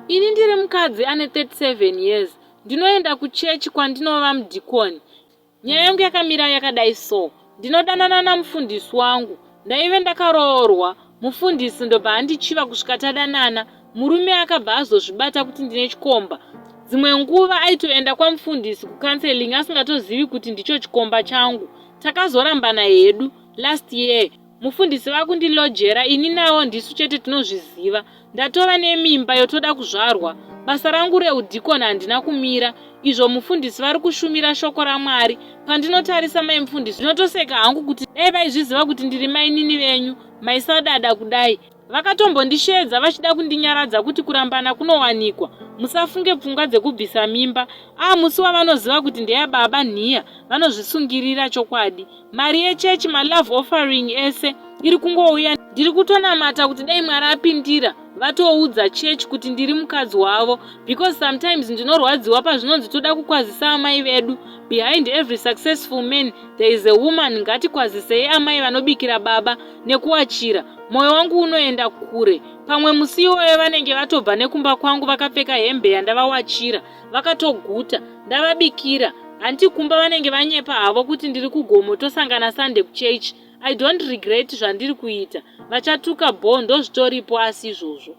Ini ndiri mukadzi ane 37 years. Ndinoenda kuchechi kwandinova mudhikoni. Nyaya yangu yakamira yakadai so. Ndinodanana namufundisi wangu. Ndaive ndakaroorwa. Mufundisi ndobva andichiva kusvika tadanana. Murume akabva azozvibata kuti ndine chikomba. Dzimwe nguva aitoenda kwamufundisi kucounseling asingatozivi kuti ndicho chikomba changu. Takazorambana hedu last year. Mufundisi vakundilojera, ini nawo ndisu chete tinozviziva. Ndatova nemimba yotoda kuzvarwa. Basa rangu reudhikoni handina kumira. Izvo mufundisi vari kushumira shoko raMwari. Pandinotarisa mai mufundisi ndinotoseka hangu kuti dai vaizviziva kuti ndiri mainini venyu, maisadada kudai. Vakatombondishedza vachida kundinyaradza kuti kurambana kunowanikwa. Musafunge pfungwa dzekubvisa mimba. Musi wavanoziva kuti ndeyababa nhiya, vanozvisungirira chokwadi. Mari yechechi, malove offering ese iri kungouya. Ndiri kutonamata kuti dai Mwari apindira vatoudza chechi kuti ndiri mukadzi wavo, because sometimes ndinorwadziwa pazvinonzi toda kukwazisa amai vedu. Behind every successful man there is a woman. Ngatikwazisei amai vanobikira baba nekuwachira. Moyo wangu unoenda kure. Pamwe musi iwoyo vanenge vatobva nekumba kwangu vakapfeka hembe yandavawachira, vakatoguta, ndavabikira. Handikumba vanenge vanyepa havo kuti ndiri kugomo tosangana Sunday kuchechi. I don't regret zvandiri kuita. Vachatuka bhondo zvitoripo asi izvozvo.